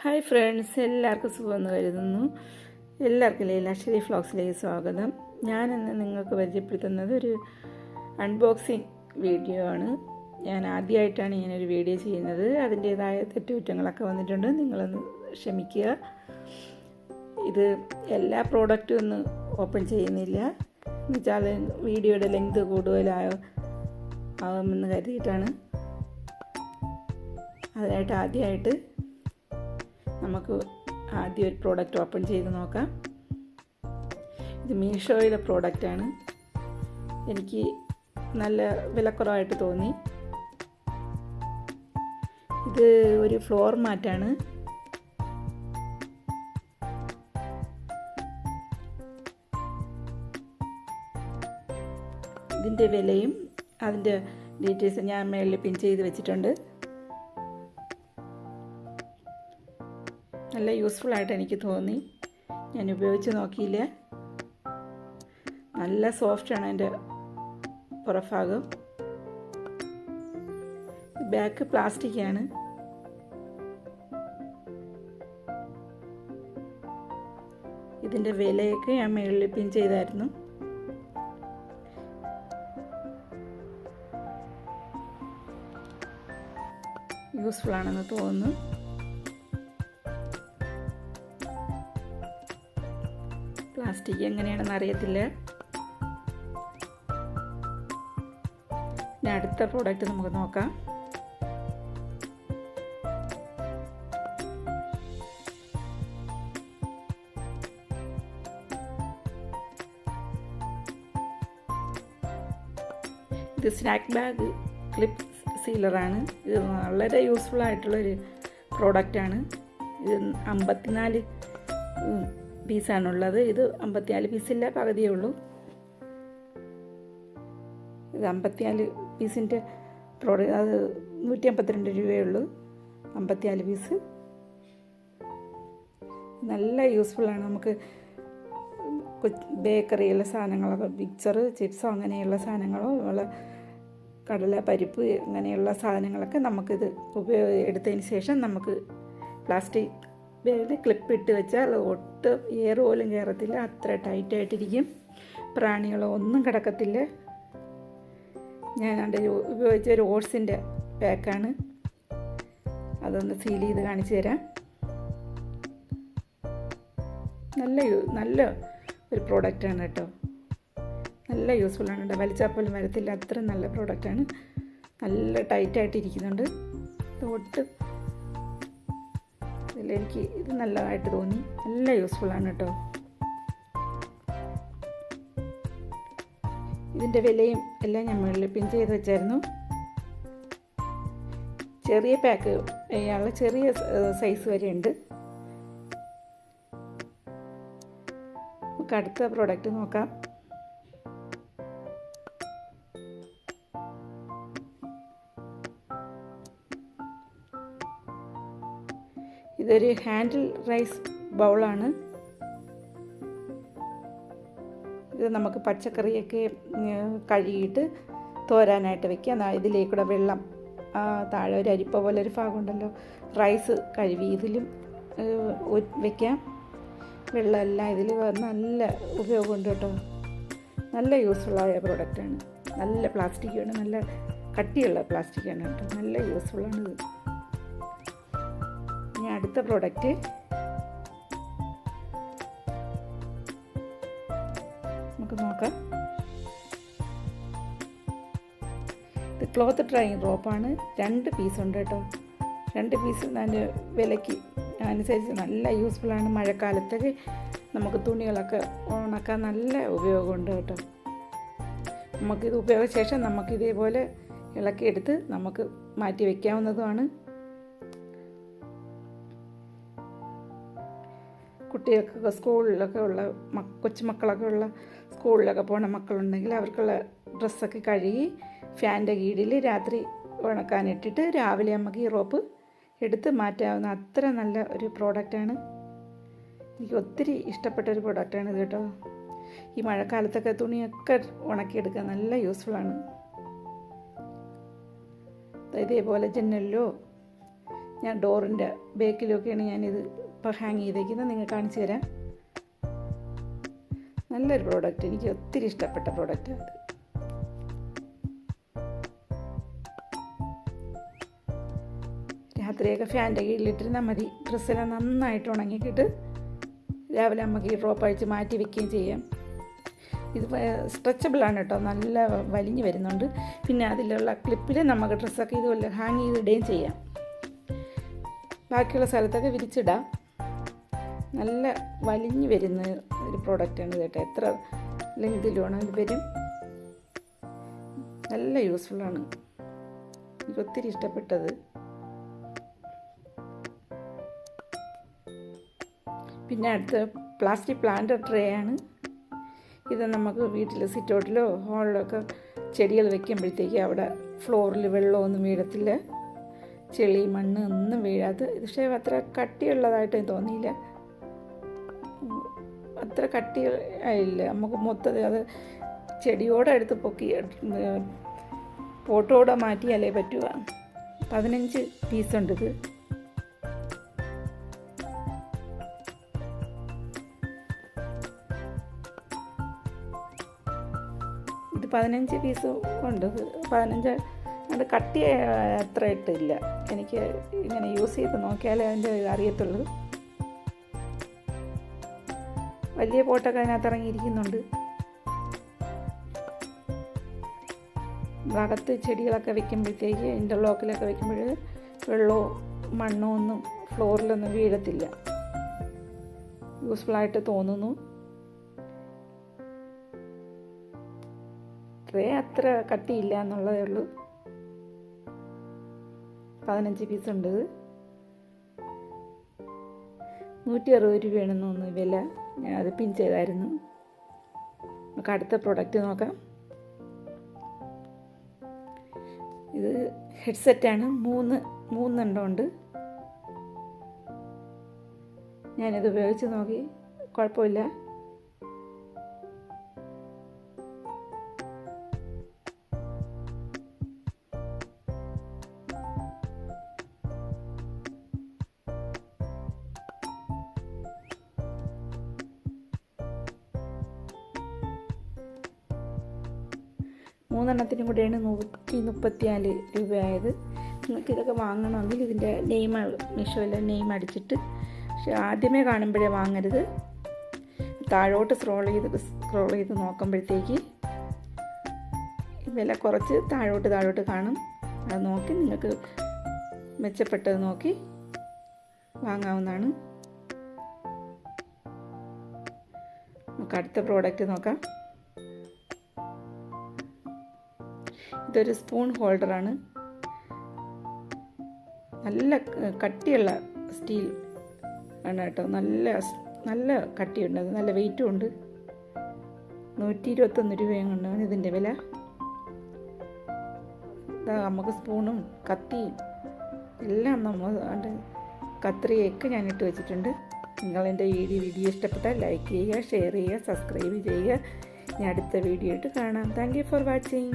Hi friends, എല്ലാവർക്കും സുഖമെന്ന് കരുതുന്നു. എല്ലാവർക്കും ലീലാശ്ശേരി വ്ളോഗ്സിലേക്ക് സ്വാഗതം. ഞാനിന്ന് നിങ്ങൾക്ക് പരിചയപ്പെടുത്തുന്നത് ഒരു അൺബോക്സിങ് വീഡിയോ ആണ്. ഞാൻ ആദ്യമായിട്ടാണ് ഇങ്ങനൊരു വീഡിയോ ചെയ്യുന്നത്. അതിൻ്റേതായ തെറ്റുകുറ്റങ്ങളൊക്കെ വന്നിട്ടുണ്ട്, നിങ്ങളൊന്ന് ക്ഷമിക്കുക. ഇത് എല്ലാ പ്രോഡക്റ്റും ഒന്നും ഓപ്പൺ ചെയ്യുന്നില്ല, എന്നുവെച്ചാൽ വീഡിയോയുടെ ലെങ്ത് കൂടുതലാകുമെന്ന് കരുതിയിട്ടാണ്. അതിനായിട്ട് ആദ്യമായിട്ട് നമുക്ക് ആദ്യം ഒരു പ്രോഡക്റ്റ് ഓപ്പൺ ചെയ്ത് നോക്കാം. ഇത് മീഷോയിലെ പ്രോഡക്റ്റാണ്. എനിക്ക് നല്ല വിലക്കുറവായിട്ട് തോന്നി. ഇത് ഒരു ഫ്ലോർ മാറ്റാണ്. ഇതിൻ്റെ വിലയും അതിൻ്റെ ഡീറ്റെയിൽസ് ഞാൻ മേളിൽ പിൻ ചെയ്ത് വെച്ചിട്ടുണ്ട്. നല്ല യൂസ്ഫുള്ളായിട്ട് എനിക്ക് തോന്നി. ഞാൻ ഉപയോഗിച്ച് നോക്കിയില്ല. നല്ല സോഫ്റ്റാണ് അതിൻ്റെ പുറഭാഗം. ബാക്ക് പ്ലാസ്റ്റിക്കാണ്. ഇതിൻ്റെ വിലയൊക്കെ ഞാൻ മേളിൽ പിൻ ചെയ്തായിരുന്നു. യൂസ്ഫുള്ളാണെന്ന് തോന്നുന്നു. പ്ലാസ്റ്റിക് എങ്ങനെയാണെന്ന് അറിയത്തില്ല. ഇനി അടുത്ത പ്രോഡക്റ്റ് നമുക്ക് നോക്കാം. ഇത് സ്നാക്ക് ബാഗ് ക്ലിപ്പ് സീലറാണ്. ഇത് വളരെ യൂസ്ഫുൾ ആയിട്ടുള്ളൊരു പ്രോഡക്റ്റാണ്. ഇത് 54 പീസാണുള്ളത്. ഇത് 54 പീസില്ല, പകുതിയേ ഉള്ളൂ. ഇത് 54 പീസിൻ്റെ പ്രോഡക്റ്റ്. അത് 152 രൂപയേ ഉള്ളൂ. 54 പീസ് നല്ല യൂസ്ഫുള്ളാണ്. നമുക്ക് ബേക്കറിയുള്ള സാധനങ്ങളൊക്കെ, മിക്സറ്, ചിപ്സോ അങ്ങനെയുള്ള സാധനങ്ങളോ, കടല, പരിപ്പ് അങ്ങനെയുള്ള സാധനങ്ങളൊക്കെ നമുക്കിത് എടുത്തതിന് ശേഷം നമുക്ക് പ്ലാസ്റ്റിക് ബാഗിൽ ക്ലിപ്പ് ഇട്ട് വെച്ചാൽ ഒട്ടും എയർ പോലും കയറത്തില്ല. അത്ര ടൈറ്റായിട്ടിരിക്കും. പ്രാണികളോ ഒന്നും കിടക്കത്തില്ല. ഞാൻ ഉപയോഗിച്ച ഒരു ഓട്സിൻ്റെ പാക്കാണ്. അതൊന്ന് സീൽ ചെയ്ത് കാണിച്ചു തരാം. നല്ല ഒരു പ്രോഡക്റ്റാണ് കേട്ടോ. നല്ല യൂസ്ഫുള്ളാണ് കേട്ടോ. വലിച്ചാൽ പോലും വരത്തില്ല, അത്ര നല്ല പ്രോഡക്റ്റാണ്. നല്ല ടൈറ്റായിട്ടിരിക്കുന്നുണ്ട്. ഒട്ടും എനിക്ക് ഇത് നല്ലതായിട്ട് തോന്നി. നല്ല യൂസ്ഫുള്ളാണ് കേട്ടോ. ഇതിൻ്റെ വിലയും എല്ലാം ഞാൻ മുകളിൽ പിൻ ചെയ്ത് വെച്ചായിരുന്നു. ചെറിയ പാക്ക് ചെയ്യാനുള്ള ചെറിയ സൈസ് വരെ ഉണ്ട്. നമുക്ക് അടുത്ത പ്രോഡക്റ്റ് നോക്കാം. ഇതൊരു ഹാൻഡിൽ റൈസ് ബൗളാണ്. ഇത് നമുക്ക് പച്ചക്കറിയൊക്കെ കഴുകിയിട്ട് തോരാനായിട്ട് വെക്കാം. ഇതിലേക്കൂടെ വെള്ളം, താഴെ ഒരു അരിപ്പ പോലെ ഒരു ഭാഗമുണ്ടല്ലോ, റൈസ് കഴുകി ഇതിലും വെക്കാം. വെള്ളമെല്ലാം ഇതിൽ നല്ല ഉപയോഗമുണ്ട് കേട്ടോ. നല്ല യൂസ്ഫുള്ളായ പ്രോഡക്റ്റാണ്. നല്ല പ്ലാസ്റ്റിക്കാണ്, നല്ല കട്ടിയുള്ള പ്ലാസ്റ്റിക്കാണ് കേട്ടോ. നല്ല യൂസ്ഫുള്ളാണ് ഇത്. ഇനി അടുത്ത പ്രോഡക്റ്റ് നമുക്ക് നോക്കാം. ഇത് ക്ലോത്ത് ഡ്രൈയിങ് റോപ്പാണ്. 2 പീസുണ്ട് കേട്ടോ. 2 പീസ് അതിൻ്റെ വിലയ്ക്ക് അനുസരിച്ച് നല്ല യൂസ്ഫുള്ളാണ്. മഴക്കാലത്തൊക്കെ നമുക്ക് തുണികളൊക്കെ ഉണക്കാൻ നല്ല ഉപയോഗമുണ്ട് കേട്ടോ. നമുക്കിത് ഉപയോഗിച്ച ശേഷം നമുക്കിതേപോലെ ഇളക്കിയെടുത്ത് നമുക്ക് മാറ്റി വയ്ക്കാവുന്നതുമാണ്. കുട്ടികൾക്കൊക്കെ സ്കൂളിലൊക്കെ ഉള്ള കൊച്ചുമക്കളൊക്കെ ഉള്ള സ്കൂളിലൊക്കെ പോകുന്ന മക്കളുണ്ടെങ്കിൽ അവർക്കുള്ള ഡ്രസ്സൊക്കെ കഴുകി ഫാനിൻ്റെ കീഴിൽ രാത്രി ഉണക്കാനിട്ടിട്ട് രാവിലെ നമുക്ക് ഈ റോപ്പ് എടുത്ത് മാറ്റാവുന്ന അത്ര നല്ല ഒരു പ്രോഡക്റ്റാണ്. എനിക്ക് ഒത്തിരി ഇഷ്ടപ്പെട്ട ഒരു പ്രോഡക്റ്റാണ് ഇത് കേട്ടോ. ഈ മഴക്കാലത്തൊക്കെ തുണിയൊക്കെ ഉണക്കിയെടുക്കാൻ നല്ല യൂസ്ഫുള്ളാണ്. ഇതേപോലെ ജനലിലോ ഞാൻ ഡോറിൻ്റെ ബേക്കിലൊക്കെയാണ് ഞാനിത് ഇപ്പോൾ ഹാങ് ചെയ്തേക്കുന്നത്. നിങ്ങൾക്ക് കാണിച്ചു തരാം. നല്ലൊരു പ്രോഡക്റ്റ്, എനിക്ക് ഒത്തിരി ഇഷ്ടപ്പെട്ട പ്രോഡക്റ്റാണ് അത്. രാത്രിയൊക്കെ ഫാൻ്റെ കീഴിലിട്ടിരുന്നാൽ മതി. ഡ്രസ്സെല്ലാം നന്നായിട്ട് ഉണങ്ങിക്കിട്ട് രാവിലെ നമുക്ക് ഈ ഡ്രോപ്പ് അഴിച്ച് മാറ്റി വെക്കുകയും ചെയ്യാം. ഇത് സ്ട്രെച്ചബിളാണ് കേട്ടോ, നല്ല വലിഞ്ഞ് വരുന്നുണ്ട്. പിന്നെ അതിലുള്ള ക്ലിപ്പിൽ നമുക്ക് ഡ്രസ്സൊക്കെ ഇതുപോലെ ഹാങ് ചെയ്തിടുകയും ചെയ്യാം. ബാക്കിയുള്ള സ്ഥലത്തൊക്കെ വിരിച്ചിടാം. നല്ല വലിഞ്ഞ് വരുന്ന ഒരു പ്രോഡക്റ്റാണ് കേട്ടോ. എത്ര ലെങ്തിലുമാണ് ഇത് വരും. നല്ല യൂസ്ഫുള്ളാണ്, എനിക്ക് ഒത്തിരി ഇഷ്ടപ്പെട്ടത്. പിന്നെ അടുത്ത പ്ലാസ്റ്റിക് പ്ലാന്റർ ട്രേ ആണ്. ഇത് നമുക്ക് വീട്ടിൽ സിറ്റൗട്ടിലോ ഹാളിലോ ഒക്കെ ചെടികൾ വെക്കുമ്പോഴത്തേക്ക് അവിടെ ഫ്ലോറിൽ വെള്ളമൊന്നും വീഴത്തില്ല, ചെളി മണ്ണ് ഒന്നും വീഴാത്ത. പക്ഷേ അത്ര കട്ടിയുള്ളതായിട്ട് തോന്നിയില്ല, അത്ര കട്ടി ആയില്ല. നമുക്ക് മൊത്തത്തിൽ അത് ചെടിയോടെ എടുത്ത് പൊക്കി പോട്ടോടെ മാറ്റിയാലേ പറ്റുക. 15 പീസുണ്ട് ഇത്. ഇത് 15 പീസ് ഉണ്ട്. 15 അത് കട്ടി അത്ര ഇട്ടില്ല. എനിക്ക് ഇങ്ങനെ യൂസ് ചെയ്ത് നോക്കിയാലേ അതിൻ്റെ അറിയത്തുള്ളൂ. വലിയ പോട്ടൊക്കെ അതിനകത്ത് ഇറങ്ങിയിരിക്കുന്നുണ്ട്. അകത്ത് ചെടികളൊക്കെ വെക്കുമ്പോഴത്തേക്ക് ഇൻ്റർലോക്കിലൊക്കെ വെക്കുമ്പോൾ വെള്ളമോ മണ്ണോ ഒന്നും ഫ്ലോറിലൊന്നും വീഴത്തില്ല. യൂസ്ഫുള്ളായിട്ട് തോന്നുന്നു. ട്രേ അത്ര കട്ടിയില്ല എന്നുള്ളതേ ഉള്ളൂ. 15 പീസുണ്ട്. 160 രൂപയാണെന്ന് തോന്നുന്നു വില. ഞാൻ അത് പിൻ ചെയ്തായിരുന്നു. നമുക്ക് അടുത്ത പ്രൊഡക്റ്റ് നോക്കാം. ഇത് ഹെഡ്സെറ്റാണ്. 3 എണ്ണമുണ്ട്. ഞാനിത് ഉപയോഗിച്ച് നോക്കി, കുഴപ്പമില്ല. മൂന്നെണ്ണത്തിനും കൂടെയാണ് 134 രൂപയായത്. നിങ്ങൾക്ക് ഇതൊക്കെ വാങ്ങണമെങ്കിൽ ഇതിൻ്റെ നെയിം മീഷോയിലെ നെയിം അടിച്ചിട്ട്, പക്ഷെ ആദ്യമേ കാണുമ്പോഴേ വാങ്ങരുത്. താഴോട്ട് സ്ക്രോൾ ചെയ്ത് നോക്കുമ്പോഴത്തേക്ക് വില കുറച്ച് താഴോട്ട് കാണും. അത് നോക്കി നിങ്ങൾക്ക് മെച്ചപ്പെട്ടത് നോക്കി വാങ്ങാവുന്നതാണ്. നമുക്ക് അടുത്ത പ്രോഡക്റ്റ് നോക്കാം. ഇതൊരു സ്പൂൺ ഹോൾഡറാണ്. നല്ല കട്ടിയുള്ള സ്റ്റീൽ ആണ് കേട്ടോ. നല്ല കട്ടിയുണ്ട്, നല്ല വെയിറ്റും ഉണ്ട്. 121 രൂപയും കൊണ്ടാണ് ഇതിൻ്റെ വില. നമുക്ക് സ്പൂണും കത്തിയും എല്ലാം നമ്മൾ കത്രികയൊക്കെ ഞാൻ ഇട്ട് വെച്ചിട്ടുണ്ട്. നിങ്ങളെൻ്റെ വീഡിയോ ഇഷ്ടപ്പെട്ടാൽ ലൈക്ക് ചെയ്യുക, ഷെയർ ചെയ്യുക, സബ്സ്ക്രൈബ് ചെയ്യുക. ഇനി അടുത്ത വീഡിയോ ആയിട്ട് കാണാം. Thank you for watching.